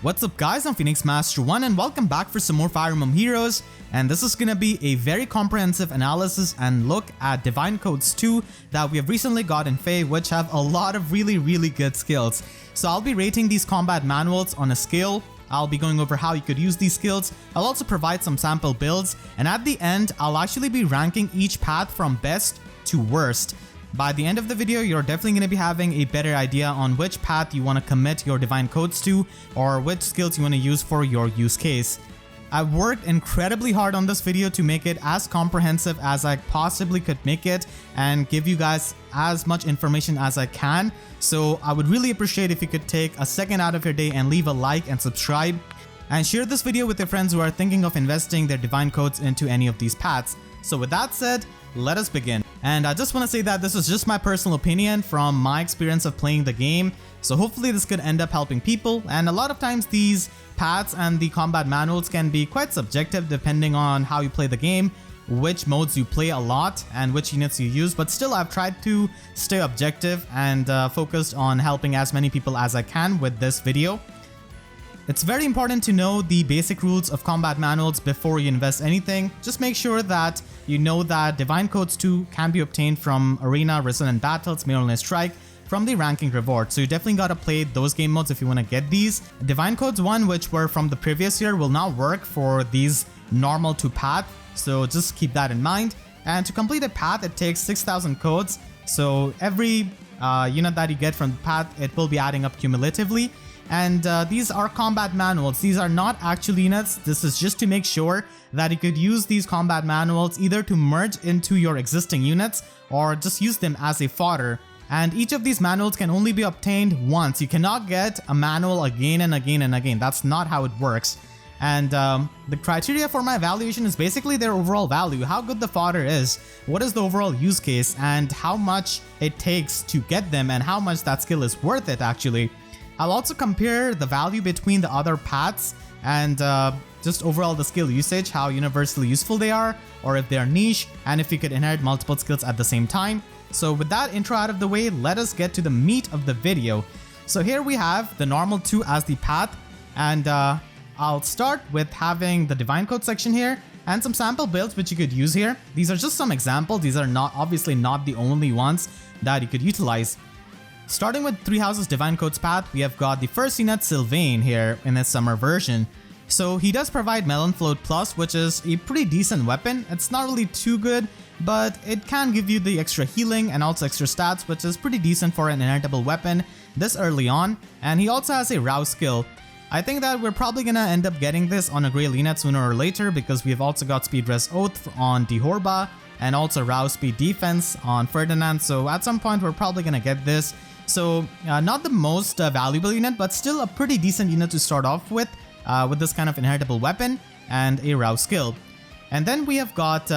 What's up guys, I'm Phoenix Master 1 and welcome back for some more Fire Emblem Heroes, and this is gonna be a very comprehensive analysis and look at Divine Codes 2 that we have recently got in FEH, which have a lot of really good skills. So I'll be rating these combat manuals on a scale. I'll be going over how you could use these skills. I'll also provide some sample builds, and at the end I'll actually be ranking each path from best to worst. By the end of the video, you're definitely going to be having a better idea on which path you want to commit your Divine Codes to, or which skills you want to use for your use case. I've worked incredibly hard on this video to make it as comprehensive as I possibly could make it and give you guys as much information as I can. So I would really appreciate if you could take a second out of your day and leave a like and subscribe, and share this video with your friends who are thinking of investing their Divine Codes into any of these paths. So with that said, let us begin. And I just want to say that this is just my personal opinion from my experience of playing the game, so hopefully this could end up helping people. And a lot of times these paths and the combat manuals can be quite subjective depending on how you play the game, which modes you play a lot, and which units you use, but still I've tried to stay objective and focused on helping as many people as I can with this video. It's very important to know the basic rules of combat manuals before you invest anything. Just make sure that you know that Divine Codes 2 can be obtained from Arena, Resonant Battles, Melon Strike, from the ranking reward. So you definitely gotta play those game modes if you want to get these. Divine Codes 1, which were from the previous year, will not work for these normal 2 paths, so just keep that in mind. And to complete a path, it takes 6,000 codes, so every unit that you get from the path, it will be adding up cumulatively. And these are combat manuals. These are not actual units. This is just to make sure that you could use these combat manuals either to merge into your existing units or just use them as a fodder. And each of these manuals can only be obtained once. You cannot get a manual again and again and again. That's not how it works. And the criteria for my evaluation is basically their overall value, how good the fodder is, what is the overall use case, and how much it takes to get them, and how much that skill is worth it actually. I'll also compare the value between the other paths and just overall the skill usage, how universally useful they are, or if they are niche, and if you could inherit multiple skills at the same time. So with that intro out of the way, let us get to the meat of the video. So here we have the normal 2 as the path, and I'll start with having the Divine Code section here and some sample builds which you could use here. These are just some examples. These are obviously not the only ones that you could utilize. Starting with 3 Houses Divine Codes path, we have got the first unit Sylvain here in its summer version. So he does provide Melon Float Plus, which is a pretty decent weapon. It's not really too good, but it can give you the extra healing and also extra stats, which is pretty decent for an inheritable weapon this early on. And he also has a Rouse skill. I think that we're probably gonna end up getting this on a Grail unit sooner or later, because we have also got Speed Res Oath on Dihorba and also Rouse Speed Defense on Ferdinand, so at some point we're probably gonna get this. So not the most valuable unit, but still a pretty decent unit to start off with this kind of inheritable weapon and a Rouse skill. And then we have got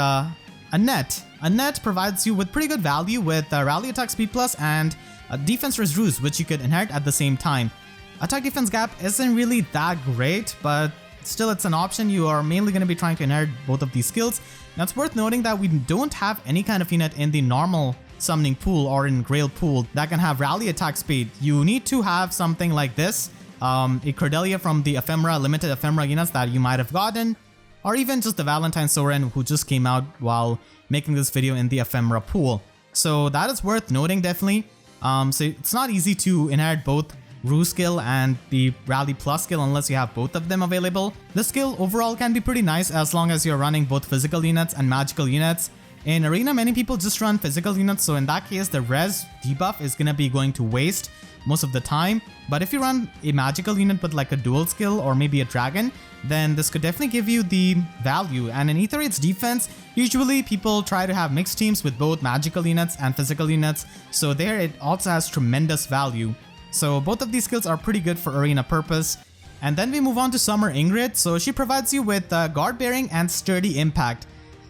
Annette. Annette provides you with pretty good value with Rally Attack Speed Plus and Defense Res Ruse, which you could inherit at the same time. Attack Defense Gap isn't really that great, but still it's an option. You are mainly going to be trying to inherit both of these skills. Now it's worth noting that we don't have any kind of unit in the normal summoning pool or in Grail pool that can have rally attack speed. You need to have something like this, a Cordelia from the Ephemera, limited Ephemera units that you might have gotten, or even just the Valentine Soren who just came out while making this video in the Ephemera pool. So that is worth noting definitely. So it's not easy to inherit both Ruse skill and the Rally Plus skill unless you have both of them available. This skill overall can be pretty nice as long as you're running both physical units and magical units. In Arena, many people just run physical units, so in that case the res debuff is gonna be going to waste most of the time. But if you run a magical unit with like a dual skill or maybe a dragon, then this could definitely give you the value. And in Ether Raid's defense, usually people try to have mixed teams with both magical units and physical units, so there it also has tremendous value. So both of these skills are pretty good for Arena purpose. And then we move on to Summer Ingrid. So she provides you with Guard Bearing and Sturdy Impact.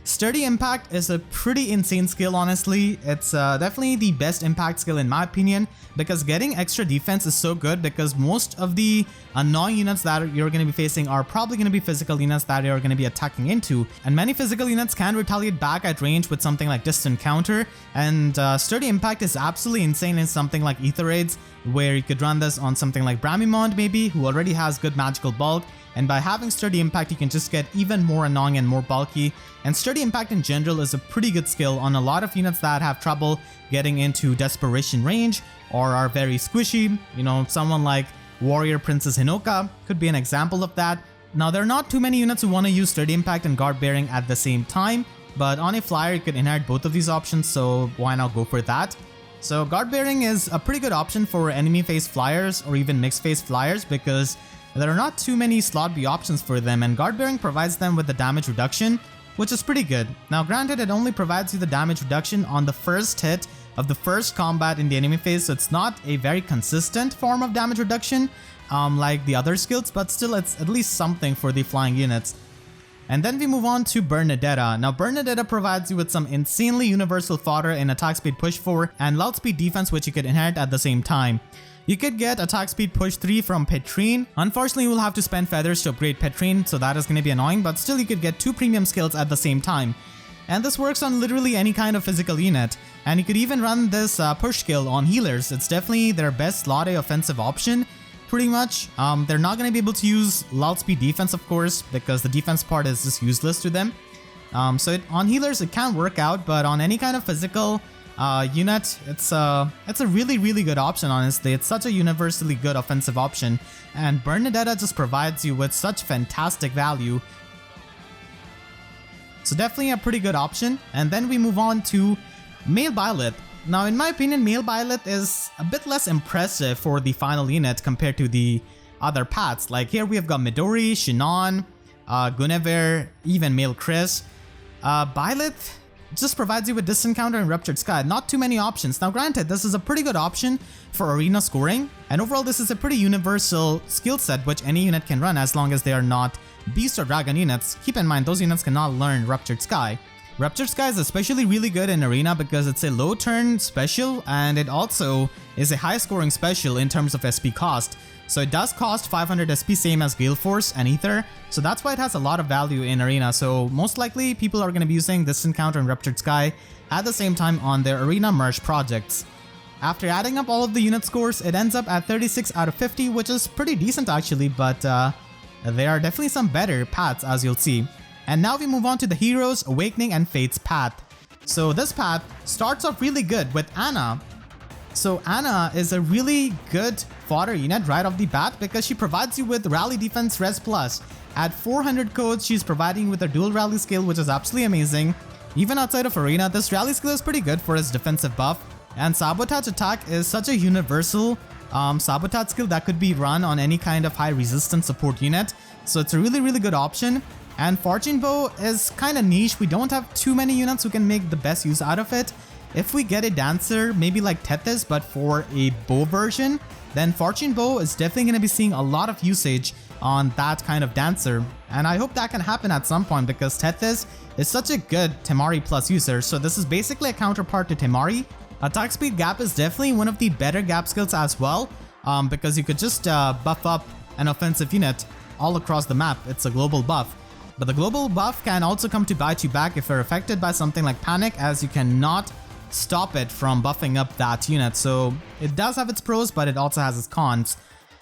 Sturdy Impact is a pretty insane skill, honestly. It's definitely the best impact skill in my opinion, because getting extra defense is so good because most of the annoying units that you're going to be facing are probably going to be physical units that you're going to be attacking into, and many physical units can retaliate back at range with something like Distant Counter, and Sturdy Impact is absolutely insane in something like Ether Raids, where you could run this on something like Bramimond maybe, who already has good magical bulk, and by having Sturdy Impact you can just get even more annoying and more bulky. And Sturdy Impact in general is a pretty good skill on a lot of units that have trouble getting into Desperation range or are very squishy. You know, someone like Warrior Princess Hinoka could be an example of that. Now, there are not too many units who want to use Sturdy Impact and Guard Bearing at the same time, but on a flyer you could inherit both of these options, so why not go for that? So Guard Bearing is a pretty good option for enemy phase flyers or even mixed phase flyers because there are not too many slot B options for them, and Guard Bearing provides them with the damage reduction, which is pretty good. Now granted, it only provides you the damage reduction on the first hit of the first combat in the enemy phase, so it's not a very consistent form of damage reduction like the other skills, but still it's at least something for the flying units. And then we move on to Bernedetta. Now Bernedetta provides you with some insanely universal fodder in attack speed push 4 and loud speed defense, which you could inherit at the same time. You could get attack speed push 3 from Petrine. Unfortunately, you will have to spend feathers to upgrade Petrine, so that is going to be annoying, but still you could get 2 premium skills at the same time. And this works on literally any kind of physical unit. And you could even run this push skill on healers. It's definitely their best slot A offensive option, pretty much. They're not going to be able to use loud speed defense, of course, because the defense part is just useless to them. On healers it can work out, but on any kind of physical unit, it's a really good option, honestly. It's such a universally good offensive option, and Bernedetta just provides you with such fantastic value. So definitely a pretty good option. And then we move on to Male Byleth. Now in my opinion, Male Byleth is a bit less impressive for the final unit compared to the other paths. Like here we have got Midori, Shinon, Guinevere, even Male Chris. Byleth just provides you with Distant Counter and Ruptured Sky. Not too many options. Now granted, this is a pretty good option for arena scoring, and overall this is a pretty universal skill set which any unit can run as long as they are not Beast or Dragon units. Keep in mind, those units cannot learn Ruptured Sky. Ruptured Sky is especially really good in arena because it's a low turn special, and it also is a high scoring special in terms of SP cost. So it does cost 500 SP, same as Gale Force and Ether, so that's why it has a lot of value in arena. So most likely people are going to be using Distant Counter and Ruptured Sky at the same time on their arena merge projects. After adding up all of the unit scores, it ends up at 36 out of 50, which is pretty decent actually, but there are definitely some better paths, as you'll see. And now we move on to the Heroes, Awakening, and Fates path. So this path starts off really good with Anna. So Anna is a really good fodder unit right off the bat because she provides you with Rally Defense Res Plus. At 400 codes, she's providing you with a dual rally skill, which is absolutely amazing. Even outside of arena, this rally skill is pretty good for its defensive buff. And Sabotage attack is such a universal Sabotage skill that could be run on any kind of high resistance support unit. So it's a really good option. And Fortune Bow is kind of niche. We don't have too many units who can make the best use out of it. If we get a dancer, maybe like Tethys, but for a bow version, then Fortune Bow is definitely going to be seeing a lot of usage on that kind of dancer. And I hope that can happen at some point because Tethys is such a good Temari plus user. So this is basically a counterpart to Temari. Attack speed gap is definitely one of the better gap skills as well, because you could just buff up an offensive unit all across the map. It's a global buff. But the global buff can also come to bite you back if you're affected by something like Panic, as you cannot stop it from buffing up that unit. So it does have its pros, but it also has its cons.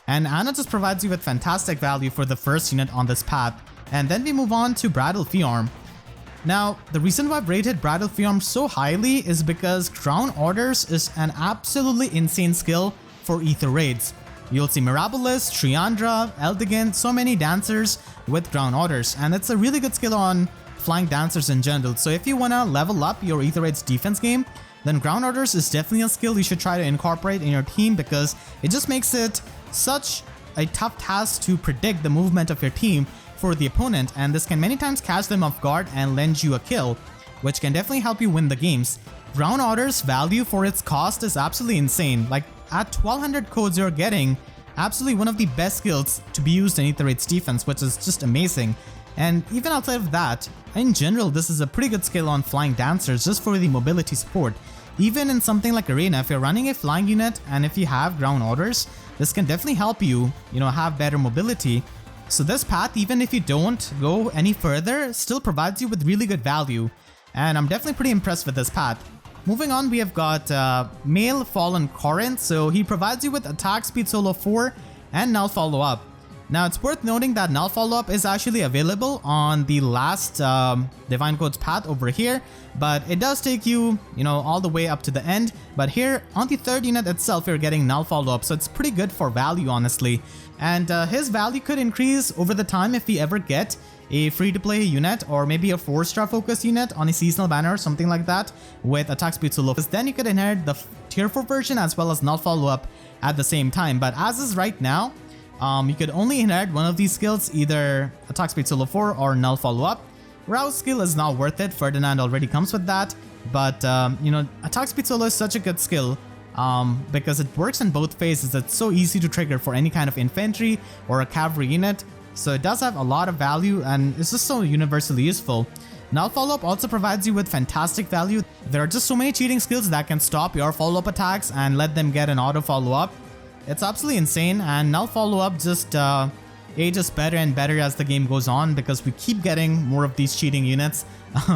And Anna just provides you with fantastic value for the first unit on this path. And then we move on to Bridal Fjorm. Now, the reason why I've rated Bridal Fjorm so highly is because Crown Orders is an absolutely insane skill for Ether Raids. You'll see Mirabolus, Triandra, Eldigan, so many dancers with Crown Orders, and it's a really good skill on flying dancers in general. So if you want to level up your Ether Raids defense game, then Ground Orders is definitely a skill you should try to incorporate in your team because it just makes it such a tough task to predict the movement of your team for the opponent, and this can many times catch them off guard and lend you a kill, which can definitely help you win the games. Ground Orders value for its cost is absolutely insane. Like at 1200 codes, you're getting absolutely one of the best skills to be used in Ether Raids defense, which is just amazing. And even outside of that, in general, this is a pretty good skill on flying dancers just for the mobility support. Even in something like Arena, if you're running a flying unit and if you have ground orders, this can definitely help you, have better mobility. So this path, even if you don't go any further, still provides you with really good value. And I'm definitely pretty impressed with this path. Moving on, we have got Male Fallen Corrin. So he provides you with attack speed solo 4 and null follow up. Now it's worth noting that null follow up is actually available on the last Divine Codes path over here, but it does take you, all the way up to the end. But here on the third unit itself, you're getting null follow up, so it's pretty good for value, honestly. And his value could increase over the time if we ever get a free-to-play unit or maybe a 4-star focus unit on a seasonal banner or something like that with attack speed solo. Because then you could inherit the tier 4 version as well as null follow up at the same time. But as is right now, you could only inherit one of these skills, either attack speed solo 4 or null follow up. Rouse skill is not worth it. Ferdinand already comes with that. But attack speed solo is such a good skill because it works in both phases. It's so easy to trigger for any kind of infantry or a cavalry unit. So it does have a lot of value and it's just so universally useful. Null follow-up also provides you with fantastic value. There are just so many cheating skills that can stop your follow-up attacks and let them get an auto follow-up. It's absolutely insane, and null follow-up just ages better and better as the game goes on because we keep getting more of these cheating units.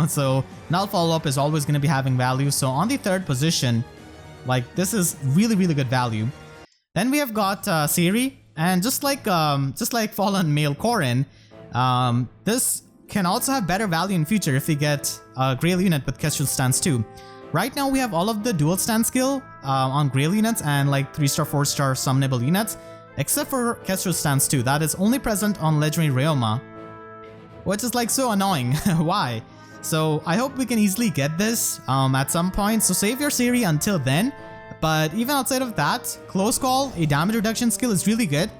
So null follow-up is always going to be having value. So on the third position, this is really good value. Then we have got Siri. And just like Fallen Male Corrin, this can also have better value in future if we get a Grail unit with Kestrel stance too. Right now we have all of the dual stance skill on Grail units and 3-star, 4-star summonable units, except for Kestrel stance 2. That is only present on Legendary Ryoma, which is so annoying. Why? So I hope we can easily get this at some point. So save your Siri until then. But even outside of that, Close Call, a damage reduction skill, is really good.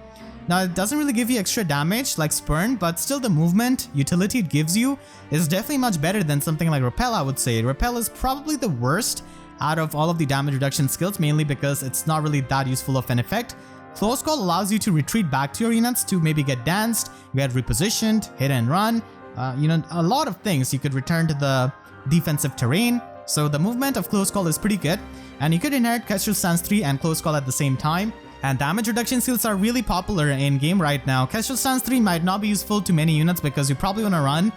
Now it doesn't really give you extra damage like Spurn, but still the movement utility it gives you is definitely much better than something like Repel, I would say. Repel is probably the worst out of all of the damage reduction skills, mainly because it's not really that useful of an effect. Close Call allows you to retreat back to your units to maybe get danced, get repositioned, hit and run, a lot of things. You could return to the defensive terrain. So the movement of Close Call is pretty good, and you could inherit Kestrel Stance 3 and Close Call at the same time. And damage reduction skills are really popular in game right now. Kestrel Stance 3 might not be useful to many units because you probably want to run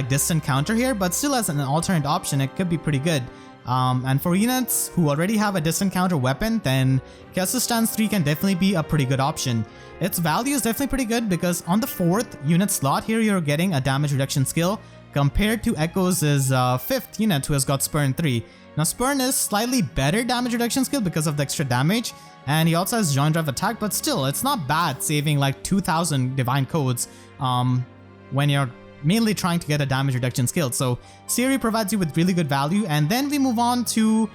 distant counter here, but still as an alternate option it could be pretty good. And for units who already have a distant counter weapon, then Kestrel Stance 3 can definitely be a pretty good option. Its value is definitely pretty good because on the 4th unit slot here you're getting a damage reduction skill, compared to Echo's 5th unit who has got Spurn 3. Now Spurn is slightly better damage reduction skill because of the extra damage, and he also has Joint Drive attack, but still it's not bad saving 2,000 divine codes when you're mainly trying to get a damage reduction skill. So Siri provides you with really good value. And then we move on to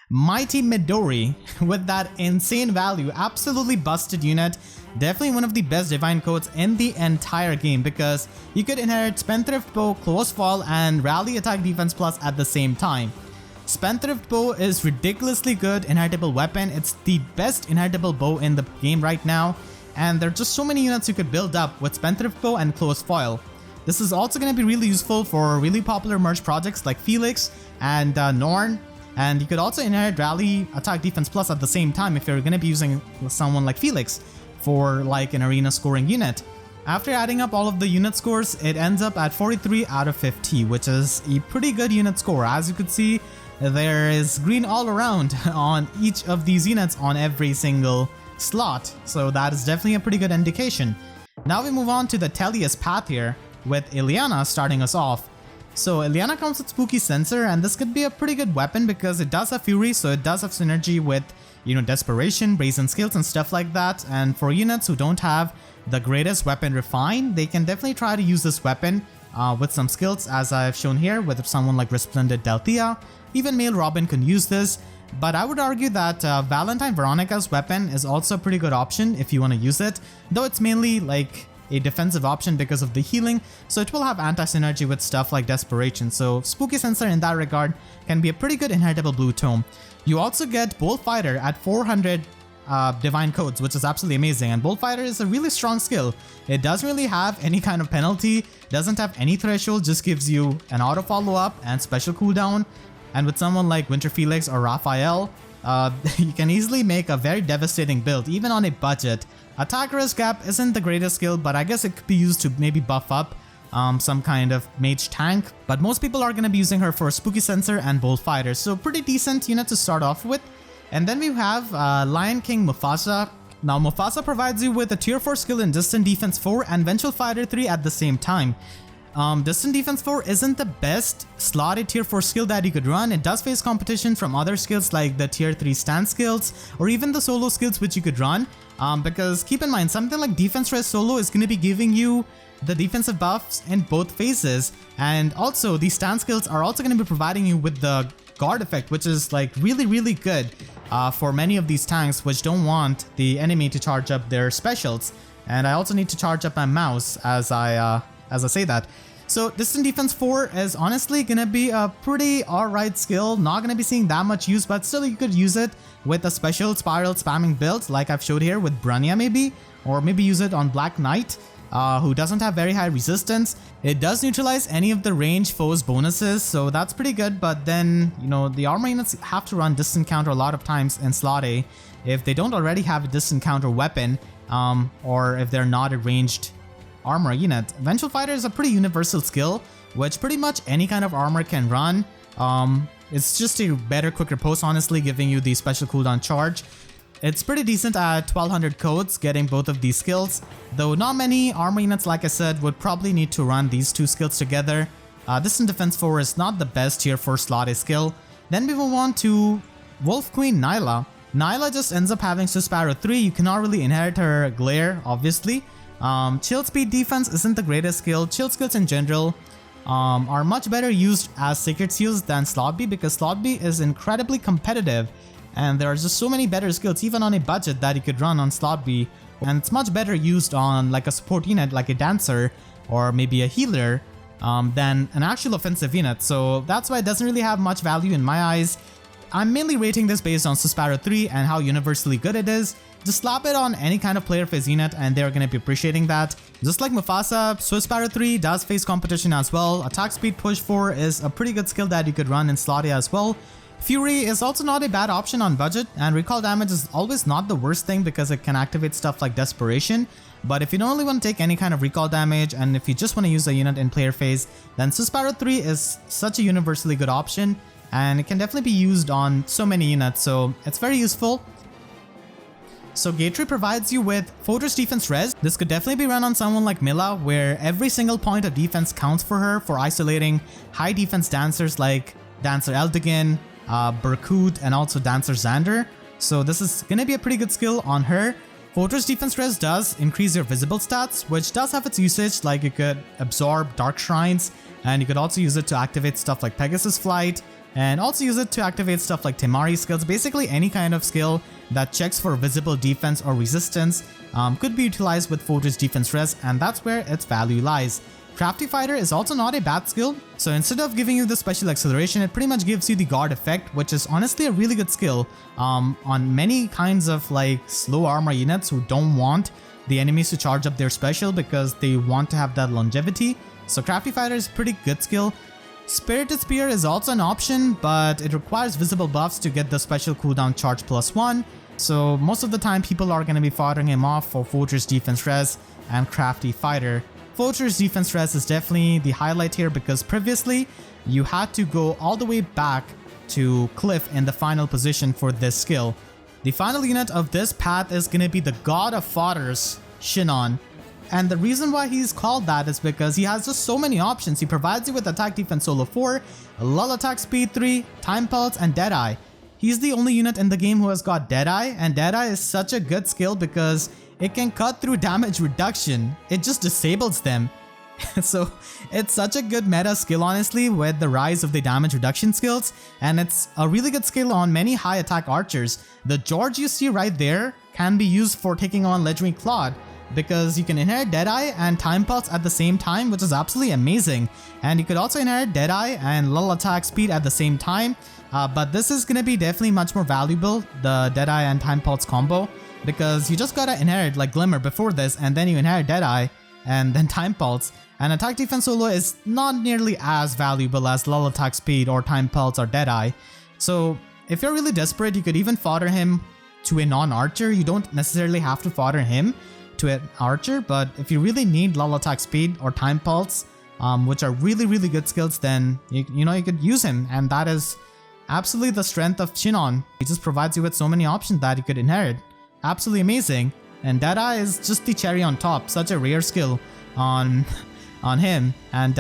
Mighty Midori with that insane value. Absolutely busted unit. Definitely one of the best divine codes in the entire game because you could inherit Spendthrift Bow, Close Fall, and Rally Attack Defense Plus at the same time. Spendthrift Bow is ridiculously good inheritable weapon. It's the best inheritable bow in the game right now, and there are just so many units you could build up with Spendthrift Bow and Close Foil. This is also going to be really useful for really popular merge projects like Felix and Norn. And you could also inherit Rally Attack Defense Plus at the same time if you're going to be using someone like Felix for an arena scoring unit. After adding up all of the unit scores, it ends up at 43 out of 50, which is a pretty good unit score. As you could see, there is green all around on each of these units on every single slot. So that is definitely a pretty good indication. Now we move on to the Tellius path here with Ilyana starting us off. So Ilyana comes with Spooky Censer, and this could be a pretty good weapon because it does have Fury, so it does have synergy with, Desperation, Brazen Skills and stuff like that. And for units who don't have the greatest weapon Refine, they can definitely try to use this weapon with some skills, as I've shown here with someone like Resplendent Delthea. Even Male Robin can use this, but I would argue that Valentine Veronica's weapon is also a pretty good option if you want to use it, though it's mainly a defensive option because of the healing, so it will have anti-synergy with stuff like Desperation. So Spooky Censer in that regard can be a pretty good inheritable blue tome. You also get Bullfighter at 400 divine codes, which is absolutely amazing. And Bullfighter is a really strong skill. It doesn't really have any kind of penalty, doesn't have any threshold, just gives you an auto follow-up and special cooldown. And with someone like Winter Felix or Raphael, you can easily make a very devastating build, even on a budget. Attack risk gap isn't the greatest skill, but I guess it could be used to maybe buff up some kind of mage tank. But most people are going to be using her for Spooky Censer and Bullfighter, so pretty decent unit to start off with. And then we have Lion King Mufasa. Now Mufasa provides you with a tier 4 skill in Distant Defense 4 and Vengeful Fighter 3 at the same time. Distant Defense 4 isn't the best slotted tier 4 skill that you could run. It does face competition from other skills like the tier 3 stand skills or even the solo skills which you could run. Because keep in mind, something like Defense Res Solo is going to be giving you the defensive buffs in both phases, and also these stand skills are also going to be providing you with the guard effect, which is like really good for many of these tanks which don't want the enemy to charge up their specials. And I also need to charge up my mouse as I say that. So Distant Defense 4 is honestly gonna be a pretty alright skill, not gonna be seeing that much use, but still you could use it with a special spiral spamming build like I've showed here with Brunya maybe, or maybe use it on Black Knight, who doesn't have very high resistance. It does neutralize any of the range foes bonuses, so that's pretty good, but then, you know, the armor units have to run distant counter a lot of times in slot A if they don't already have a distant counter weapon, or if they're not a ranged armor unit. Vengeful Fighter is a pretty universal skill, which pretty much any kind of armor can run. It's just a better, quicker post, honestly, giving you the special cooldown charge. It's pretty decent at 1200 codes, getting both of these skills, though not many armor units, like I said, would probably need to run these two skills together. Distant Defense 4 is not the best tier 4 slot A skill. Then we move on to Wolf Queen Nailah. Nailah just ends up having Sparrow 3. You cannot really inherit her glare, obviously. Chill speed defense isn't the greatest skill. Chill skills in general are much better used as Sacred Seals than Slot B, because Slot B is incredibly competitive and there are just so many better skills even on a budget that you could run on Slot B, and it's much better used on like a support unit like a Dancer or maybe a healer than an actual offensive unit. So that's why it doesn't really have much value in my eyes. I'm mainly rating this based on Sparrow 3 and how universally good it is. Just slap it on any kind of player phase unit and they're going to be appreciating that. Just like Mufasa, Sparrow 3 does face competition as well. Attack speed push 4 is a pretty good skill that you could run in slot A as well. Fury is also not a bad option on budget, and recall damage is always not the worst thing because it can activate stuff like Desperation. But if you don't really want to take any kind of recall damage and if you just want to use a unit in player phase, then Sparrow 3 is such a universally good option and it can definitely be used on so many units, so it's very useful. So Gatrie provides you with Fortress Defense Res. This could definitely be run on someone like Mila, where every single point of defense counts for her for isolating high defense dancers like Dancer Eldigan, Berkut, and also Dancer Xander. So this is going to be a pretty good skill on her. Fortress Defense Res does increase your visible stats, which does have its usage, like you could absorb Dark Shrines, and you could also use it to activate stuff like Pegasus Flight, and also use it to activate stuff like Temari skills. Basically any kind of skill that checks for visible defense or resistance could be utilized with Fortress Defense Res, and that's where its value lies. Crafty Fighter is also not a bad skill, so instead of giving you the special acceleration, it pretty much gives you the guard effect, which is honestly a really good skill on many kinds of like slow armor units who don't want the enemies to charge up their special because they want to have that longevity. So Crafty Fighter is a pretty good skill. Spirited Spear is also an option, but it requires visible buffs to get the special cooldown charge +1. So most of the time people are going to be fighting him off for Fortress Defense Res and Crafty Fighter. Fortress Defense Res is definitely the highlight here because previously you had to go all the way back to Cliff in the final position for this skill. The final unit of this path is going to be the God of Fodders, Shinon. And the reason why he's called that is because he has just so many options. He provides you with attack defense solo 4, lull attack speed 3, time pulse, and deadeye. He's the only unit in the game who has got deadeye, and deadeye is such a good skill because it can cut through damage reduction. It just disables them. So it's such a good meta skill, honestly, with the rise of the damage reduction skills, and it's a really good skill on many high attack archers. The George you see right there can be used for taking on Legendary Claude. because you can inherit Deadeye and Time Pulse at the same time, which is absolutely amazing. And you could also inherit Deadeye and Lull attack speed at the same time, but this is going to be definitely much more valuable, the Deadeye and Time Pulse combo, because you just gotta inherit like Glimmer before this, and then you inherit Deadeye and then Time Pulse. And attack defense solo is not nearly as valuable as Lull attack speed or Time Pulse or Deadeye. So if you're really desperate, you could even fodder him to a non-archer. You don't necessarily have to fodder him to an archer, but if you really need Lull attack speed or Time Pulse, which are really good skills, then you know you could use him, and that is absolutely the strength of Shinon. He just provides you with so many options that you could inherit. Absolutely amazing. And Deadeye is just the cherry on top, such a rare skill on him. And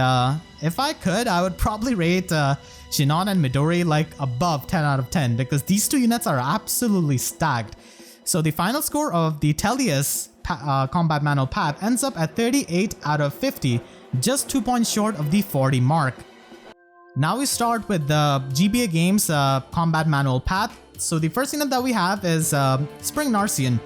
if I could, I would probably rate Shinon and Midori like above 10 out of 10, because these two units are absolutely stacked. So the final score of the Tellius combat manual path ends up at 38 out of 50, just 2 points short of the 40 mark. Now we start with the GBA Games combat manual path. So the first unit that we have is Spring Narcian.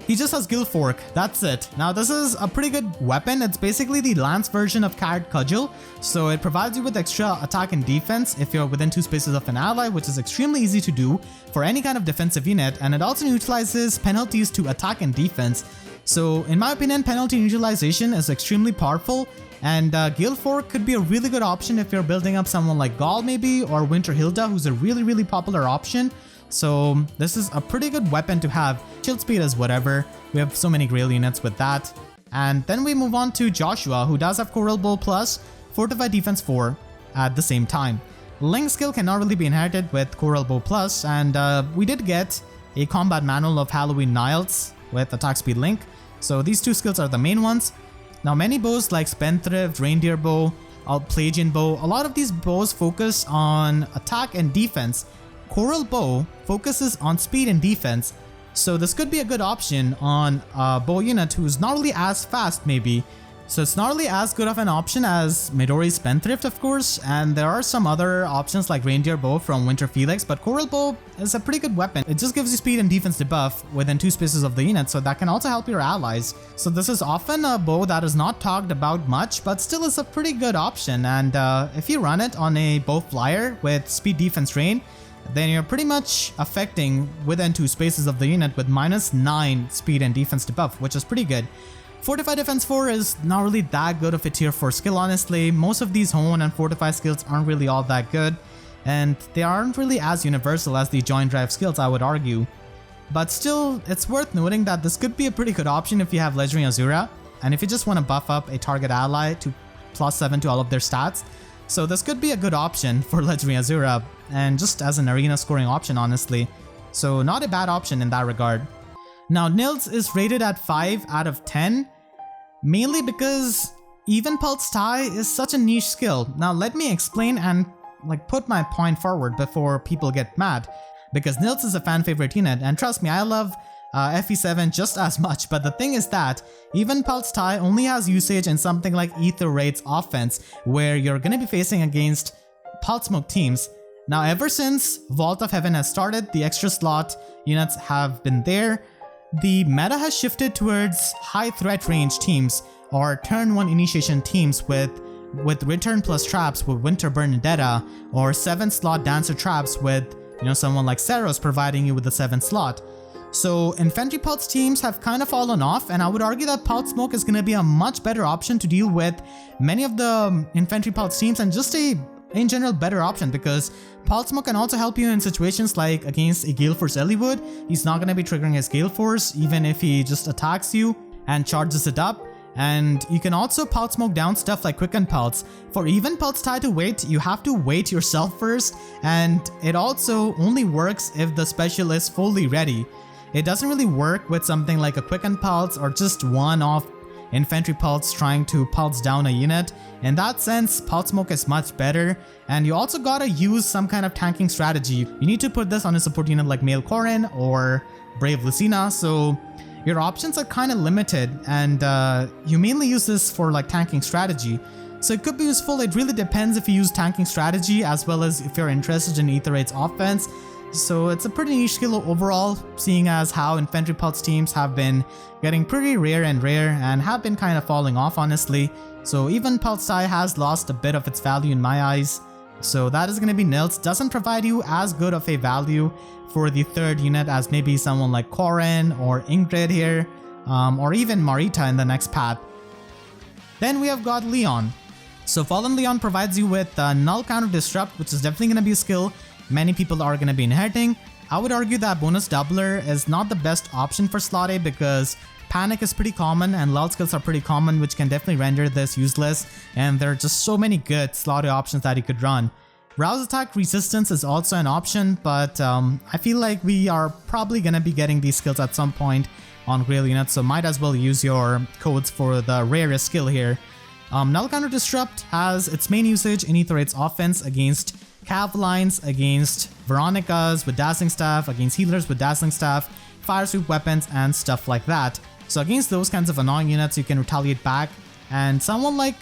He just has Guild Fork, that's it. Now this is a pretty good weapon. It's basically the Lance version of Carrot Cudgel, so it provides you with extra attack and defense if you're within 2 spaces of an ally, which is extremely easy to do for any kind of defensive unit, and it also neutralizes penalties to attack and defense. So in my opinion, penalty neutralization is extremely powerful, and Guild Fork could be a really good option if you're building up someone like Gall maybe, or Winter Hilda, who's a really popular option. So this is a pretty good weapon to have. Shield speed is whatever. We have so many Grail units with that. And then we move on to Joshua, who does have Coral Bow plus Fortified Defense 4 at the same time. Link skill cannot really be inherited with Coral Bow plus, and we did get a combat manual of Halloween Niles with attack speed Link. So these two skills are the main ones. Now many bows like Spendthrift, Reindeer Bow, Pelagian Bow, a lot of these bows focus on attack and defense. Coral Bow focuses on speed and defense, so this could be a good option on a bow unit who's not really as fast maybe. So it's not really as good of an option as Midori's Spendthrift, of course, and there are some other options like Reindeer Bow from Winter Felix, but Coral Bow is a pretty good weapon. It just gives you speed and defense debuff within 2 spaces of the unit, so that can also help your allies. So this is often a bow that is not talked about much, but still is a pretty good option, and if you run it on a bow flyer with speed defense rain, then you're pretty much affecting within 2 spaces of the unit with -9 speed and defense debuff, which is pretty good. Fortified Defense 4 is not really that good of a tier 4 skill, honestly. Most of these Hone and Fortify skills aren't really all that good, and they aren't really as universal as the Joint Drive skills, I would argue. But still, it's worth noting that this could be a pretty good option if you have Legendary Azura, and if you just want to buff up a target ally to +7 to all of their stats. So this could be a good option for Legendary Azura, and just as an arena scoring option, honestly. So not a bad option in that regard. Now Nils is rated at 5 out of 10, mainly because Even Pulse Tie is such a niche skill. Now let me explain and put my point forward before people get mad, because Nils is a fan favorite unit, and trust me, I love FE7 just as much, but the thing is that Even Pulse Tie only has usage in something like Ether Raid's offense, where you're gonna be facing against Pulse Smoke teams. Now ever since Vault of Heaven has started, the extra slot units have been there. The meta has shifted towards high threat range teams or turn 1 initiation teams with return plus traps with Winter Bernedetta, or 7 slot dancer traps with someone like Saros providing you with the 7th slot. So infantry pulse teams have kind of fallen off, and I would argue that Pulse Smoke is going to be a much better option to deal with many of the infantry pulse teams, and just in general better option, because Pulse Smoke can also help you in situations like against a Gale Force Eliwood. He's not going to be triggering his Gale Force even if he just attacks you and charges it up. And you can also Pulse Smoke down stuff like Quicken Pulse. For Even Pulse Tie to wait, you have to wait yourself first, and it also only works if the special is fully ready. It doesn't really work with something like a Quicken Pulse or just one-off infantry pulse trying to pulse down a unit. In that sense, Pulse Smoke is much better, and you also gotta use some kind of tanking strategy. You need to put this on a support unit like Male Corrin or Brave Lucina, so your options are kind of limited, and you mainly use this for tanking strategy. So it could be useful. It really depends if you use tanking strategy as well as if you're interested in Ether Raid's offense. So it's a pretty niche skill overall, seeing as how infantry pulse teams have been getting pretty rare and have been kind of falling off, honestly. So even Pulse Die has lost a bit of its value in my eyes. So that is going to be nils. Doesn't provide you as good of a value for the third unit as maybe someone like Corrin or Ingrid here, or even Marita in the next path. Then we have got Leon. So Fallen Leon provides you with Null Counter Disrupt, which is definitely going to be a skill many people are going to be inheriting. I would argue that Bonus Doubler is not the best option for slot A because Panic is pretty common and Lull skills are pretty common, which can definitely render this useless, and there are just so many good slot A options that you could run. Rouse Attack Resistance is also an option, but I feel like we are probably going to be getting these skills at some point on Grail units, so might as well use your codes for the rarest skill here. Null Counter Disrupt has its main usage in Ether Raid's offense against Cav lines, against Veronicas with Dazzling Staff, against healers with Dazzling Staff, Fire Sweep weapons, and stuff like that. So against those kinds of annoying units, you can retaliate back. And someone like,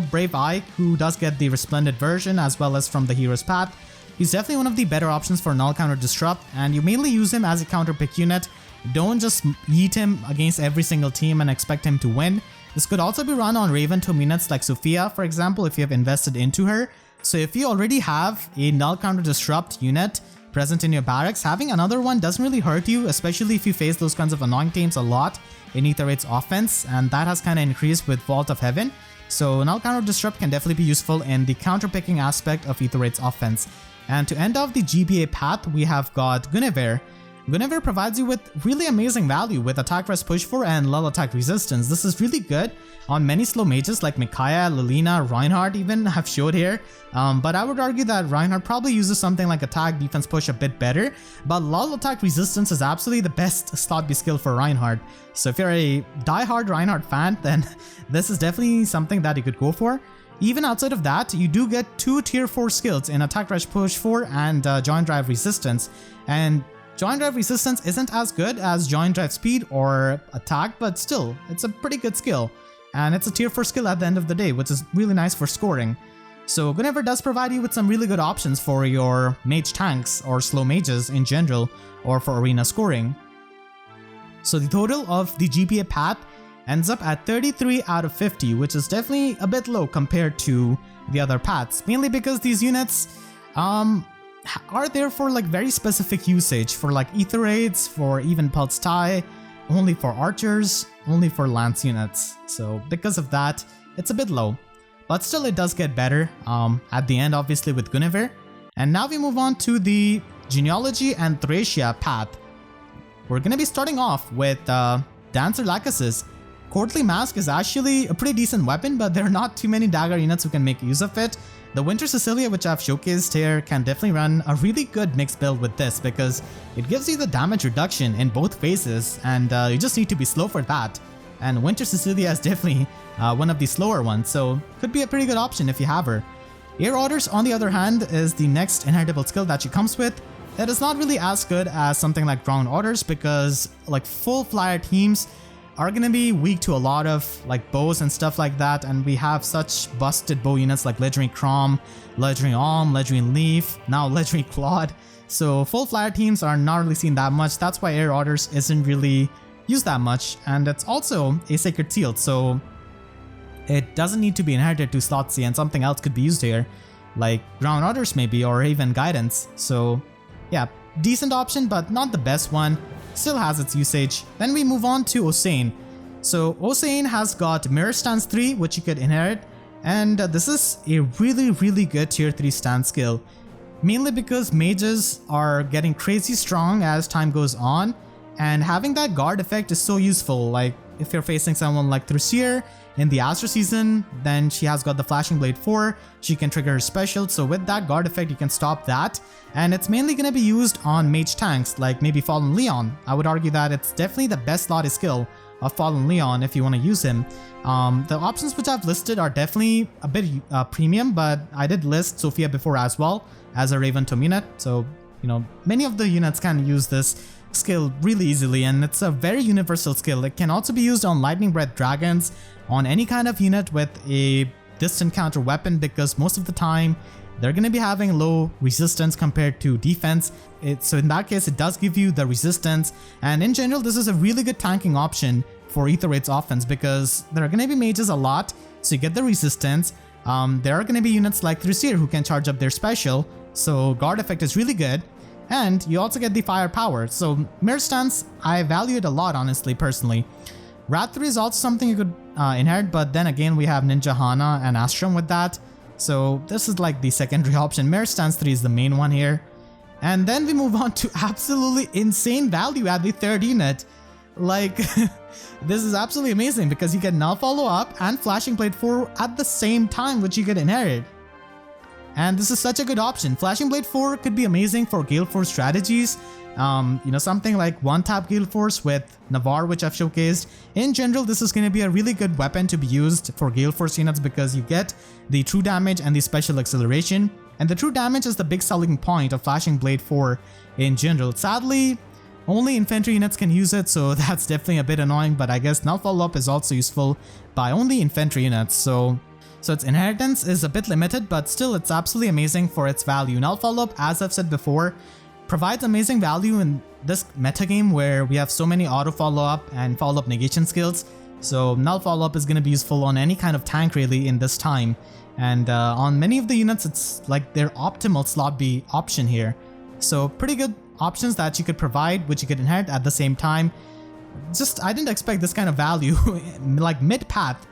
Brave Ike, who does get the Resplendent version as well as from the Hero's Path, he's definitely one of the better options for Null Counter Disrupt, and you mainly use him as a counter pick unit. Don't just yeet him against every single team and expect him to win. This could also be run on Raven Tome units like Sophia, for example, if you have invested into her. So if you already have a Null Counter Disrupt unit present in your barracks, having another one doesn't really hurt you, especially if you face those kinds of annoying teams a lot in Ether Raid's offense, and that has kind of increased with Vault of Heaven. So Null Counter Disrupt can definitely be useful in the counter-picking aspect of Ether Raid's offense. And to end off the GBA path, we have got Guinevere. Guinevere provides you with really amazing value with Attack Rest Push 4 and Lull Attack Resistance. This is really good on many slow mages like Micaiah, Lilina, Reinhardt even have showed here. But I would argue that Reinhardt probably uses something like Attack Defense Push a bit better. But Lull Attack Resistance is absolutely the best slot B skill for Reinhardt. So if you're a die-hard Reinhardt fan, then this is definitely something that you could go for. Even outside of that, you do get 2 tier 4 skills in Attack Rush Push 4 and Joint Drive Resistance. And Joint Drive Resistance isn't as good as Joint Drive Speed or Attack, but still, it's a pretty good skill. And it's a tier 4 skill at the end of the day, which is really nice for scoring. So Guinevere does provide you with some really good options for your mage tanks or slow mages in general, or for arena scoring. So the total of the GPA path ends up at 33 out of 50, which is definitely a bit low compared to the other paths, mainly because these units are there for like very specific usage, for like Ether Raids, for even Pulse Tie, only for archers, only for lance units. So because of that, it's a bit low. But still it does get better at the end, obviously, with Guinevere. And now we move on to the Genealogy and Thracia path. We're gonna be starting off with Dancer Lachesis. Courtly Mask is actually a pretty decent weapon, but there are not too many dagger units who can make use of it. The Winter Cecilia, which I've showcased here, can definitely run a really good mixed build with this because it gives you the damage reduction in both phases, and you just need to be slow for that. And Winter Cecilia is definitely one of the slower ones, so could be a pretty good option if you have her. Air Orders, on the other hand, is the next inheritable skill that she comes with. That is not really as good as something like Ground Orders because like full flyer teams are gonna be weak to a lot of like bows and stuff like that, and we have such busted bow units like Legendary Crom, Legendary Alm, Legendary Leaf, now Legendary Claude. So full flyer teams are not really seen that much. That's why Air Orders isn't really used that much, and it's also a Sacred Seal, so it doesn't need to be inherited to slot C, and something else could be used here, like Ground Orders maybe, or even Guidance. So yeah, decent option, but not the best one. Still has its usage. Then we move on to Osane. So Osane has got Mirror Stance 3, which you could inherit, and this is a really good tier 3 stance skill, mainly because mages are getting crazy strong as time goes on, and having that guard effect is so useful. Like if you're facing someone like Thracia in the Astro season, then she has got the Flashing Blade 4, she can trigger her special, so with that guard effect you can stop that, and it's mainly going to be used on mage tanks like maybe Fallen Leon. I would argue that it's definitely the best slotted skill of Fallen Leon if you want to use him. The options which I've listed are definitely a bit premium, but I did list Sophia before as well as a Raven Tome unit, so many of the units can use this skill really easily, and it's a very universal skill. It can also be used on Lightning Breath Dragons, on any kind of unit with a distant counter weapon, because most of the time they're going to be having low resistance compared to defense. So in that case, it does give you the resistance. And in general, this is a really good tanking option for Aether Raid's offense because there are going to be mages a lot, so you get the resistance. There are going to be units like Thrusier who can charge up their special, so guard effect is really good. And you also get the firepower. So Mirror Stance, I value it a lot, honestly, personally. Wrath 3 is also something you could inherit, but then again, we have Ninja Hana and Astrum with that. So this is like the secondary option. Mirror Stance 3 is the main one here. And then we move on to absolutely insane value at the third unit. Like, this is absolutely amazing because you get Null Follow Up and Flashing Blade 4 at the same time, which you could inherit. And this is such a good option. Flashing Blade 4 could be amazing for Gale Force strategies. You know, something like one-tap Gale Force with Navarre, which I've showcased. In general, this is going to be a really good weapon to be used for Gale Force units because you get the true damage and the special acceleration. And the true damage is the big selling point of Flashing Blade 4 in general. Sadly, only infantry units can use it, so that's definitely a bit annoying, but I guess Null Follow Up is also useful by only infantry units, so its inheritance is a bit limited, but still it's absolutely amazing for its value. Null Follow Up, as I've said before, provides amazing value in this metagame where we have so many auto follow up and follow up negation skills. So Null Follow Up is going to be useful on any kind of tank really in this time. And on many of the units, it's like their optimal slot B option here. So pretty good options that you could provide, which you could inherit at the same time. Just, I didn't expect this kind of value. Like mid-path,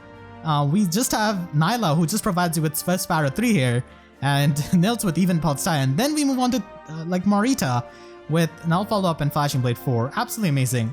we just have Nailah who just provides you with Sparrow 3 here. And Nils with even Pulse Tie. And then we move on to like Marita with Null Follow Up and Flashing Blade 4. Absolutely amazing.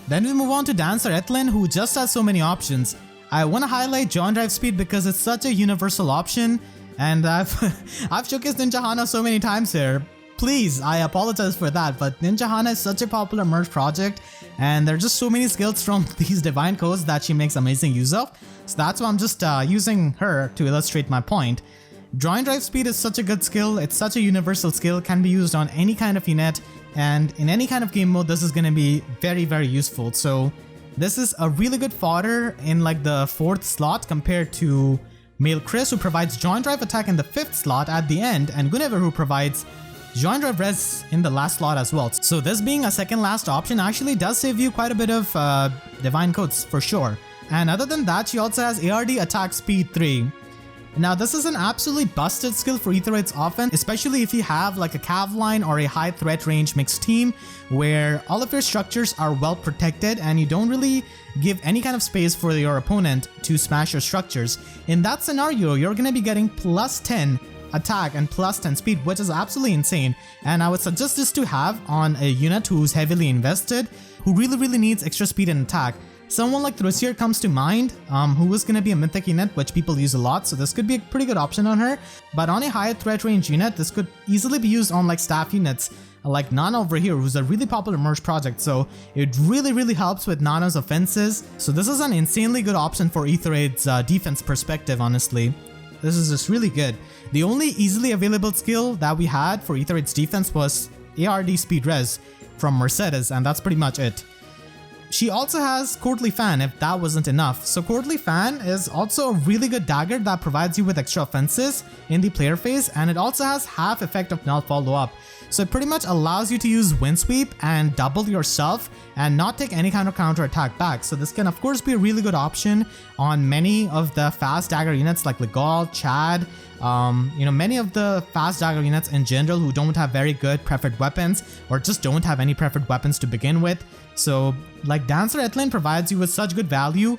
Then we move on to Dancer Etlin, who just has so many options. I want to highlight Joint Drive Speed because it's such a universal option. And I've showcased Ninja Hana so many times here. Please, I apologize for that, but Ninja Hana is such a popular merge project and there are just so many skills from these divine codes that she makes amazing use of. So that's why I'm just using her to illustrate my point. Drawing Drive Speed is such a good skill, it's such a universal skill, can be used on any kind of unit, and in any kind of game mode this is going to be very, very useful. So this is a really good fodder in like the 4th slot compared to Male Chris, who provides Joint Drive attack in the 5th slot at the end, and Guinevere, who provides Joint Drive res in the last slot as well. So this being a second last option actually does save you quite a bit of divine codes for sure. And other than that, she also has ARD attack speed 3. Now this is an absolutely busted skill for Aether Raid's offense, especially if you have like a cav line or a high threat range mixed team where all of your structures are well protected and you don't really give any kind of space for your opponent to smash your structures. In that scenario, you're going to be getting plus 10 attack and plus 10 speed, which is absolutely insane. And I would suggest this to have on a unit who's heavily invested, who really needs extra speed and attack. Someone like Thrusier comes to mind, who is going to be a mythic unit which people use a lot, so this could be a pretty good option on her. But on a higher threat range unit, this could easily be used on like staff units like Nana over here, who's a really popular merge project, so it really helps with Nana's offenses. So this is an insanely good option for Aether Raid's defense perspective, honestly. This is just really good. The only easily available skill that we had for Aether Raid's defense was ARD speed res from Mercedes, and that's pretty much it. She also has Courtly Fan if that wasn't enough. So Courtly Fan is also a really good dagger that provides you with extra offenses in the player phase, and it also has half effect of Null Follow Up. So it pretty much allows you to use Wind Sweep and double yourself and not take any kind of counter attack back. So this can of course be a really good option on many of the fast dagger units like Legal, Chad, you know, many of the fast dagger units in general who don't have very good preferred weapons or just don't have any preferred weapons to begin with. So like Dancer Etlin provides you with such good value.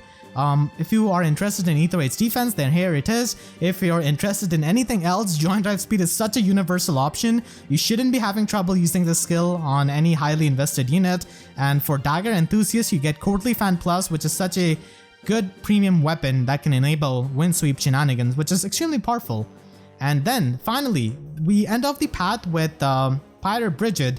If you are interested in Aether Raid's defense, then here it is. If you're interested in anything else, Joint Drive Speed is such a universal option. You shouldn't be having trouble using this skill on any highly invested unit. And for Dagger Enthusiasts, you get Courtly Fan Plus, which is such a good premium weapon that can enable Wind Sweep shenanigans, which is extremely powerful. And then finally, we end off the path with Pirate Bridget.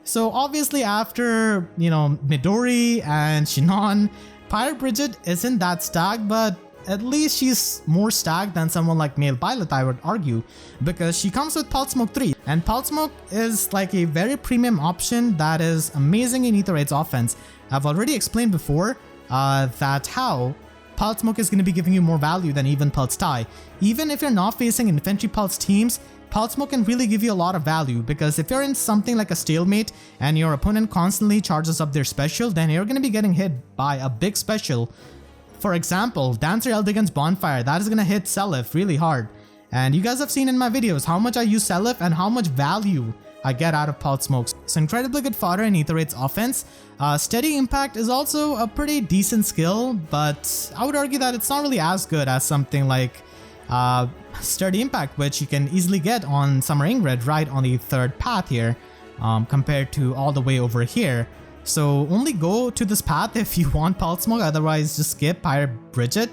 So obviously after, you know, Midori and Shinon, Pirate Bridget isn't that stacked, but at least she's more stacked than someone like Male Byleth, I would argue, because she comes with Pulse Smoke 3, and Pulse Smoke is like a very premium option that is amazing in Aether Raid's offense. I've already explained before that how Pulse Smoke is going to be giving you more value than even Pulse Tie. Even if you're not facing infantry Pulse teams, Pulse Smoke can really give you a lot of value, because if you're in something like a stalemate and your opponent constantly charges up their special, then you're going to be getting hit by a big special. For example, Dancer Eldigan's Bonfire, that is going to hit Seliph really hard. And you guys have seen in my videos how much I use Seliph and how much value I get out of Pulse Smokes. So incredibly good fodder in Aether Raid's offense. Steady Impact is also a pretty decent skill, but I would argue that it's not really as good as something like Sturdy Impact, which you can easily get on Summer Ingrid right on the third path here, compared to all the way over here. So only go to this path if you want Pulse Smoke, otherwise just skip Pirate Bridget.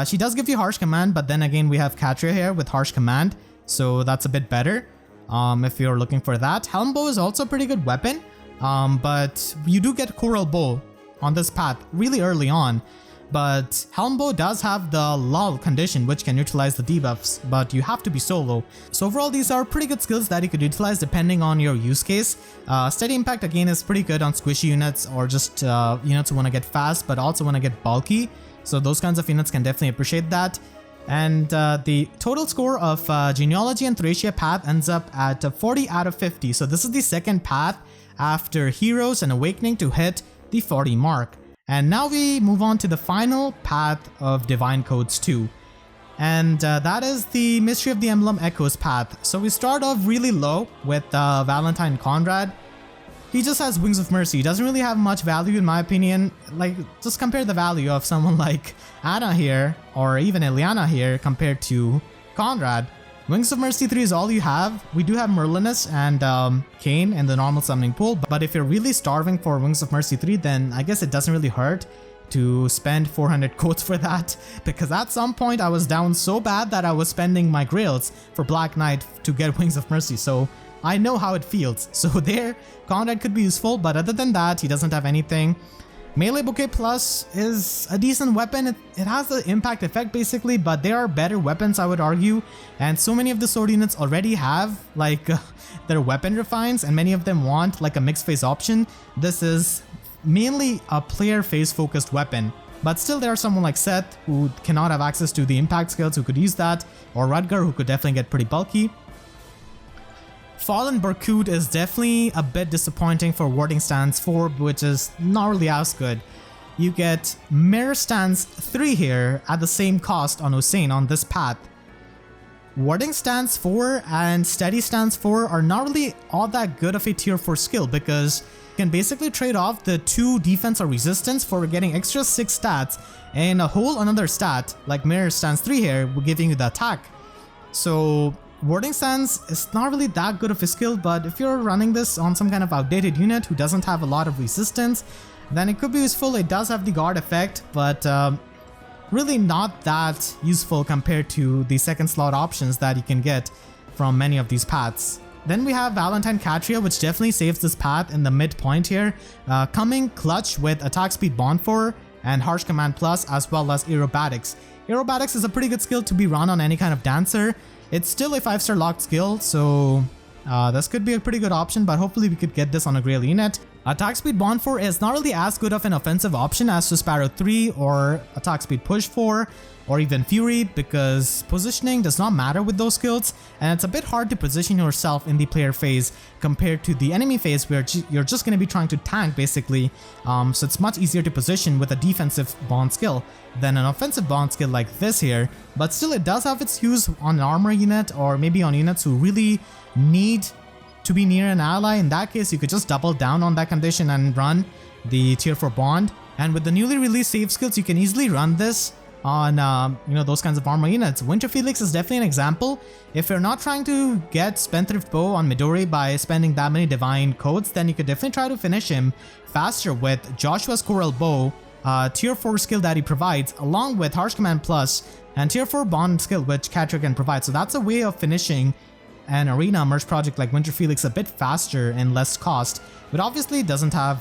She does give you Harsh Command, but then again we have Gatrie here with Harsh Command, so that's a bit better if you're looking for that. Helm Bow is also a pretty good weapon, but you do get Coral Bow on this path really early on. But Helm Bow does have the Lull condition, which can utilize the debuffs, but you have to be solo. So overall, these are pretty good skills that you could utilize depending on your use case. Steady Impact again is pretty good on squishy units, or just units who want to get fast but also want to get bulky. So those kinds of units can definitely appreciate that. And the total score of Genealogy and Thracia path ends up at 40 out of 50. So this is the second path after Heroes and Awakening to hit the 40 mark. And now we move on to the final path of Divine Codes 2. And that is the Mystery of the Emblem Echoes path. So we start off really low with Valentine Conrad. He just has Wings of Mercy. He doesn't really have much value in my opinion. Like, just compare the value of someone like Anna here, or even Ilyana here, compared to Conrad. Wings of Mercy 3 is all you have. We do have Merlinus and Kane in the normal summoning pool, but if you're really starving for Wings of Mercy 3, then I guess it doesn't really hurt to spend 400 codes for that, because at some point I was down so bad that I was spending my grails for Black Knight to get Wings of Mercy, so I know how it feels. So there, Conrad could be useful, but other than that, he doesn't have anything. Melee Bouquet Plus is a decent weapon. It has the impact effect basically, but there are better weapons, I would argue. And so many of the sword units already have like their weapon refines, and many of them want like a mixed phase option. This is mainly a player phase focused weapon. But still, there are someone like Seth who cannot have access to the impact skills who could use that, or Rudger who could definitely get pretty bulky. Fallen Berkut is definitely a bit disappointing for Warding Stance 4, which is not really as good. You get Mirror Stance 3 here at the same cost on Hussein on this path. Warding Stance 4 and Steady Stance 4 are not really all that good of a tier 4 skill, because you can basically trade off the 2 defense or resistance for getting extra 6 stats and a whole another stat like Mirror Stance 3 here giving you the attack. So Warding Stance is not really that good of a skill, but if you're running this on some kind of outdated unit who doesn't have a lot of resistance, then it could be useful. It does have the guard effect, but really not that useful compared to the second slot options that you can get from many of these paths. Then we have Valentine Catria, which definitely saves this path in the midpoint here, coming clutch with Attack Speed Bond 4 and Harsh Command Plus, as well as Aerobatics. Aerobatics is a pretty good skill to be run on any kind of dancer. It's still a 5-star locked skill, so this could be a pretty good option, but hopefully we could get this on a Grail unit. Attack Speed Bond 4 is not really as good of an offensive option as to Sparrow 3 or Attack Speed Push 4 or even Fury, because positioning does not matter with those skills, and it's a bit hard to position yourself in the player phase compared to the enemy phase where you're just going to be trying to tank basically. So it's much easier to position with a defensive bond skill than an offensive bond skill like this here, but still it does have its use on an armor unit or maybe on units who really need to be near an ally. In that case, you could just double down on that condition and run the tier 4 bond. And with the newly released save skills, you can easily run this on those kinds of armor units. Winter Felix is definitely an example. If you're not trying to get Spendthrift Bow on Midori by spending that many divine codes, then you could definitely try to finish him faster with Joshua's Coral Bow, tier 4 skill that he provides, along with Harsh Command Plus and tier 4 bond skill which Gatrie can provide. So that's a way of finishing an arena merge project like Winter Felix a bit faster and less cost, but obviously it doesn't have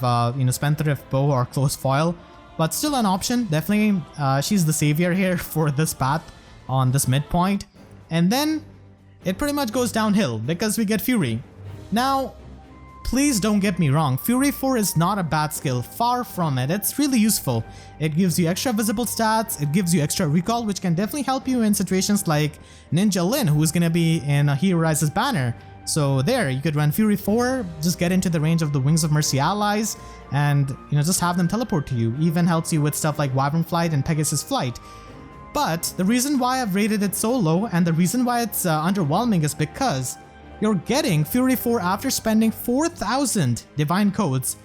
Spendthrift Bow or Close Foil, but still an option. Definitely she's the savior here for this path on this midpoint. And then it pretty much goes downhill because we get Fury. Now please don't get me wrong, Fury 4 is not a bad skill, far from it, it's really useful. It gives you extra visible stats, it gives you extra recall, which can definitely help you in situations like Ninja Lin, who is going to be in Hero Rise's banner. So there, you could run Fury 4, just get into the range of the Wings of Mercy allies, and just have them teleport to you. Even helps you with stuff like Wyvern Flight and Pegasus Flight. But the reason why I've rated it so low, and the reason why it's underwhelming, is because you're getting Fury 4 after spending 4,000 Divine Codes.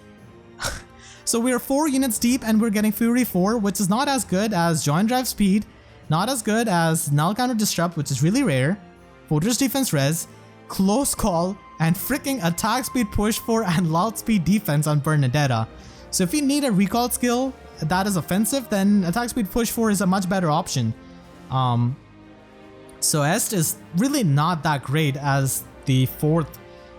So we're 4 units deep and we're getting Fury 4, which is not as good as Joint Drive Speed, not as good as Null Counter Disrupt, which is really rare, Fortress Defense Res, Close Call, and freaking Attack Speed Push 4 and Lull Speed Defense on Bernedetta. So if you need a recall skill that is offensive, then Attack Speed Push 4 is a much better option. So Est is really not that great as the 4th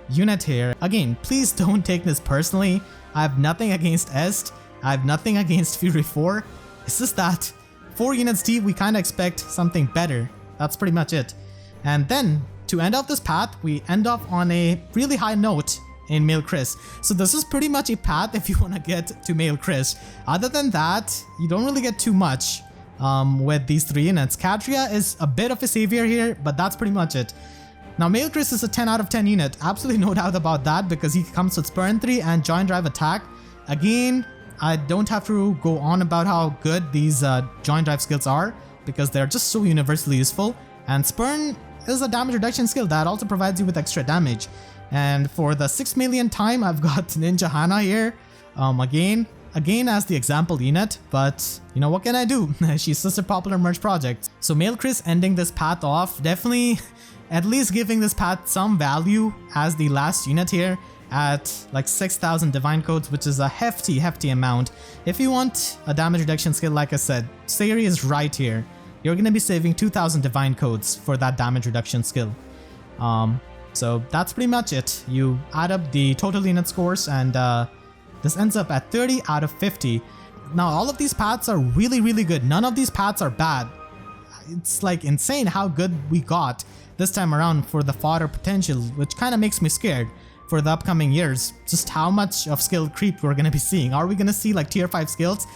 unit here. Again, please don't take this personally. I have nothing against Est. I have nothing against Fury 4. It's just that 4 units deep, we kind of expect something better. That's pretty much it. And then to end off this path, we end off on a really high note in Male Chris. So this is pretty much a path if you want to get to Male Chris. Other than that, you don't really get too much with these 3 units. Gatrie is a bit of a savior here, but that's pretty much it. Now, Male Chris is a 10 out of 10 unit, absolutely no doubt about that, because he comes with Spurn 3 and Joint Drive Attack. Again, I don't have to go on about how good these Joint Drive skills are, because they're just so universally useful. And Spurn is a damage reduction skill that also provides you with extra damage. And for the 6 million time, I've got Ninja Hana here, again as the example unit, but what can I do? She's just a popular merch project. So Male Chris ending this path off, definitely at least giving this path some value as the last unit here at like 6,000 Divine Codes, which is a hefty amount. If you want a damage reduction skill, like I said, Sayori is right here. You're going to be saving 2,000 Divine Codes for that damage reduction skill. So that's pretty much it. You add up the total unit scores and this ends up at 30 out of 50. Now all of these paths are really good. None of these paths are bad. It's like insane how good we got this time around for the fodder potential, which kind of makes me scared for the upcoming years. Just how much of skill creep we're going to be seeing. Are we going to see like tier 5 skills?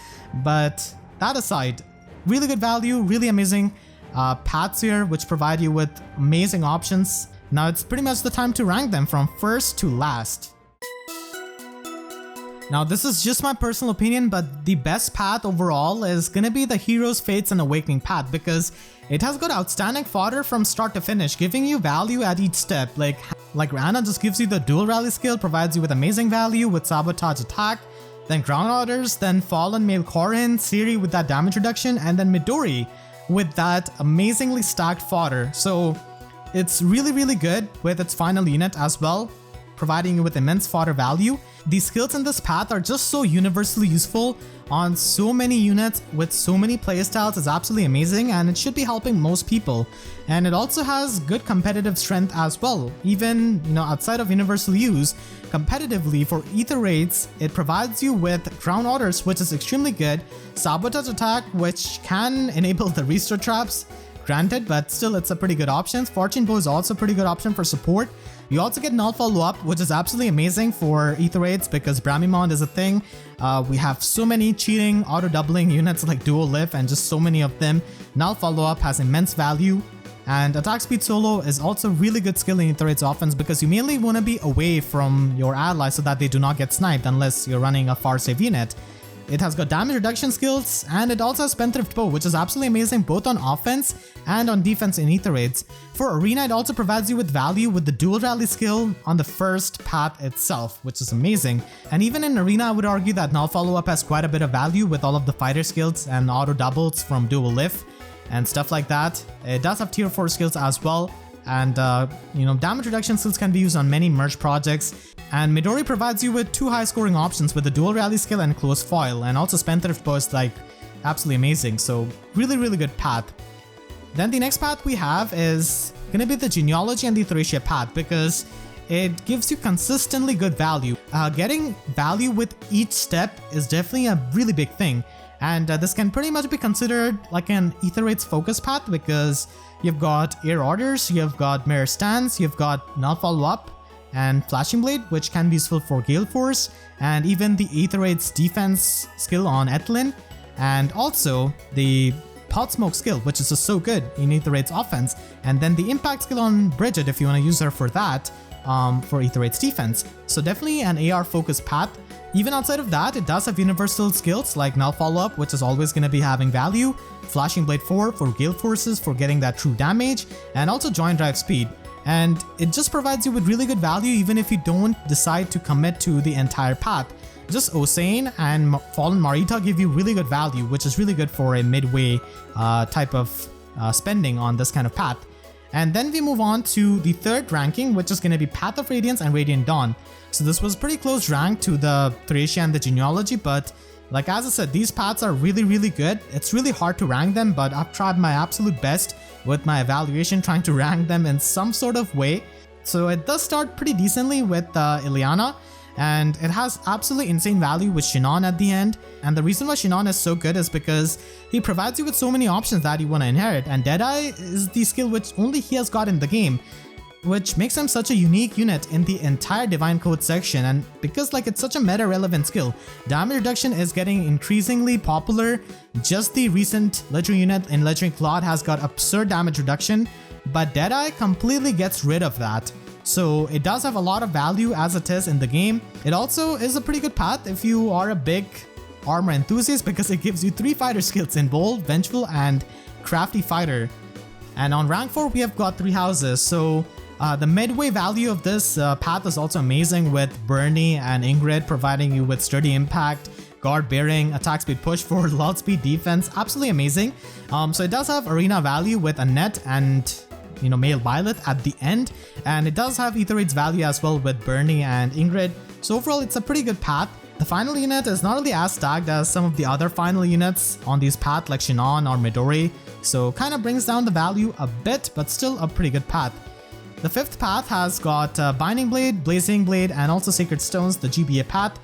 But that aside, really good value, really amazing paths here, which provide you with amazing options. Now it's pretty much the time to rank them from first to last. Now this is just my personal opinion, but the best path overall is gonna be the Heroes, Fates, and Awakening path, because it has got outstanding fodder from start to finish, giving you value at each step. Like Rana just gives you the dual rally skill, provides you with amazing value with Sabotage attack, then Ground Orders, then Fallen Male Corrin, Siri with that damage reduction, and then Midori with that amazingly stacked fodder. So it's really good with its final unit as well, providing you with immense fodder value. These skills in this path are just so universally useful on so many units with so many playstyles. Is absolutely amazing, and it should be helping most people. And it also has good competitive strength as well. Even outside of universal use, competitively for ether raids, it provides you with Ground Orders, which is extremely good, Sabotage attack, which can enable the restore traps, granted, but still it's a pretty good option. Fortune Bow is also a pretty good option for support. You also get Null Follow-Up, which is absolutely amazing for ether raids because Bramimond is a thing. We have so many cheating, auto-doubling units like Dual Lift and just so many of them. Null Follow-Up has immense value. And Attack Speed Solo is also really good skill in ether raids offense because you mainly want to be away from your allies so that they do not get sniped unless you're running a far save unit. It has got damage reduction skills, and it also has Spendthrift Bow, which is absolutely amazing both on offense and on defense in ether raids. For Arena, it also provides you with value with the dual rally skill on the first path itself, which is amazing. And even in Arena, I would argue that Null Follow-Up has quite a bit of value with all of the fighter skills and auto doubles from Dual Lift and stuff like that. It does have tier 4 skills as well, and damage reduction skills can be used on many merge projects. And Midori provides you with 2 high scoring options with the dual rally skill and close foil, and also Spendthrift Bow is like absolutely amazing, so really good path. Then the next path we have is gonna be the Genealogy and the Thracia path because it gives you consistently good value. Getting value with each step is definitely a really big thing, and this can pretty much be considered like an ether raids focus path because you've got Air Orders, you've got Mirror Stance, you've got Null Follow-Up, and Flashing Blade, which can be useful for Gale Force, and even the Aether Aid's defense skill on Etlin, and also the Pot Smoke skill, which is just so good in Aether Aid's offense, and then the Impact skill on Bridget if you want to use her for that, for Aether Aid's defense. So definitely an AR focused path. Even outside of that, it does have universal skills like Null Follow-Up, which is always going to be having value, Flashing Blade 4 for Gale Forces for getting that true damage, and also Joint Drive Speed. And it just provides you with really good value even if you don't decide to commit to the entire path. Just Osane and Fallen Marita give you really good value, which is really good for a midway type of spending on this kind of path. And then we move on to the third ranking, which is going to be Path of Radiance and Radiant Dawn. So this was pretty close rank to the Thracia and the Genealogy, but like as I said, these paths are really good. It's really hard to rank them, but I've tried my absolute best with my evaluation trying to rank them in some sort of way. So it does start pretty decently with Ilyana, and it has absolutely insane value with Shinon at the end. And the reason why Shinon is so good is because he provides you with so many options that you want to inherit, and Deadeye is the skill which only he has got in the game, which makes him such a unique unit in the entire Divine Code section. And because like it's such a meta relevant skill, damage reduction is getting increasingly popular. Just the recent legendary unit in Legendary Claude has got absurd damage reduction, but Deadeye completely gets rid of that. So it does have a lot of value as it is in the game. It also is a pretty good path if you are a big armor enthusiast, because it gives you 3 fighter skills in Bold, Vengeful, and Crafty Fighter. And on rank 4 we have got 3 houses, so the midway value of this path is also amazing, with Bernie and Ingrid providing you with sturdy impact, guard bearing, attack speed push for Lull speed defense. Absolutely amazing. So it does have arena value with Annette and male Byleth at the end, and it does have Aether Aid's value as well with Bernie and Ingrid. So overall it's a pretty good path. The final unit is not really as stacked as some of the other final units on these paths like Shinon or Midori, so kind of brings down the value a bit, but still a pretty good path. The fifth path has got Binding Blade, Blazing Blade, and also Sacred Stones, the GBA path.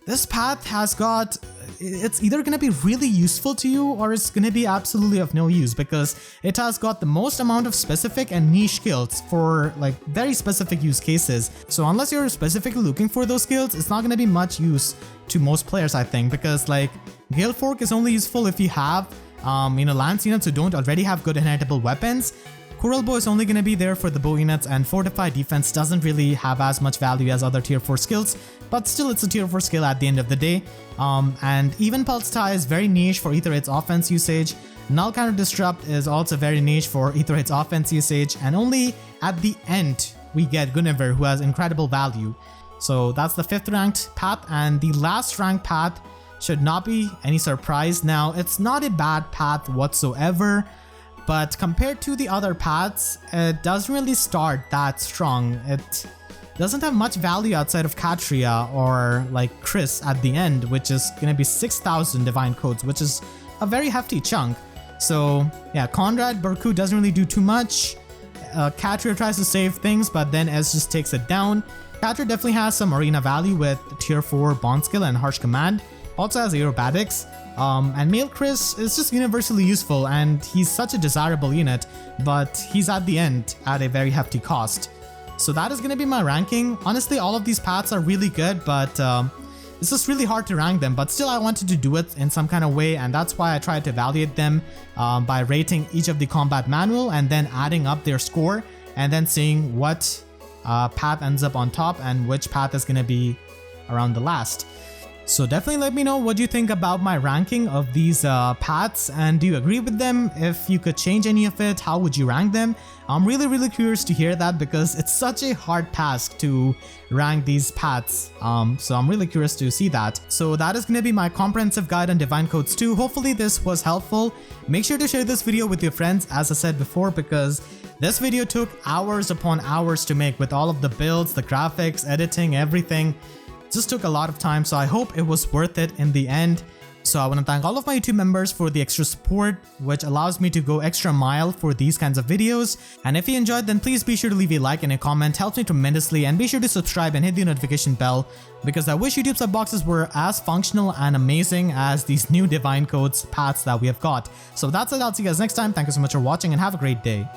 This path has got, it's either going to be really useful to you or it's going to be absolutely of no use, because it has got the most amount of specific and niche skills for like very specific use cases. So unless you're specifically looking for those skills, it's not going to be much use to most players, I think, because like Gale Fork is only useful if you have lance units who don't already have good inheritable weapons. Coral Bow is only going to be there for the bow units, and Fortified Defense doesn't really have as much value as other tier 4 skills, but still it's a tier 4 skill at the end of the day. And even Pulse Tie is very niche for Aether Aid's offense usage. Null Counter Disrupt is also very niche for Aether Aid's offense usage, and only at the end we get Guinevere, who has incredible value. So that's the 5th ranked path, and the last ranked path should not be any surprise. Now, it's not a bad path whatsoever, but compared to the other paths, it doesn't really start that strong. It doesn't have much value outside of Katria or like Chris at the end, which is going to be 6,000 divine codes, which is a very hefty chunk. So yeah, Conrad Burku doesn't really do too much. Katria tries to save things, but then Ez just takes it down. Katria definitely has some arena value with tier 4 bond skill and harsh command. Also has aerobatics. And Male Chris is just universally useful, and he's such a desirable unit, but he's at the end at a very hefty cost. So that is going to be my ranking. Honestly, all of these paths are really good, but it's just really hard to rank them. But still, I wanted to do it in some kind of way, and that's why I tried to evaluate them by rating each of the combat manual and then adding up their score and then seeing what path ends up on top and which path is going to be around the last. So definitely let me know what you think about my ranking of these paths, and do you agree with them? If you could change any of it, how would you rank them? I'm really curious to hear that, because it's such a hard task to rank these paths. So I'm really curious to see that. So that is going to be my comprehensive guide on Divine Codes 2. Hopefully this was helpful. Make sure to share this video with your friends, as I said before, because this video took hours upon hours to make, with all of the builds, the graphics, editing, everything. Just took a lot of time, so I hope it was worth it in the end. So I want to thank all of my YouTube members for the extra support, which allows me to go extra mile for these kinds of videos. And if you enjoyed, then please be sure to leave a like and a comment, helps me tremendously, and be sure to subscribe and hit the notification bell, because I wish YouTube sub boxes were as functional and amazing as these new Divine Codes paths that we have got. So that's it, I'll see you guys next time. Thank you so much for watching and have a great day.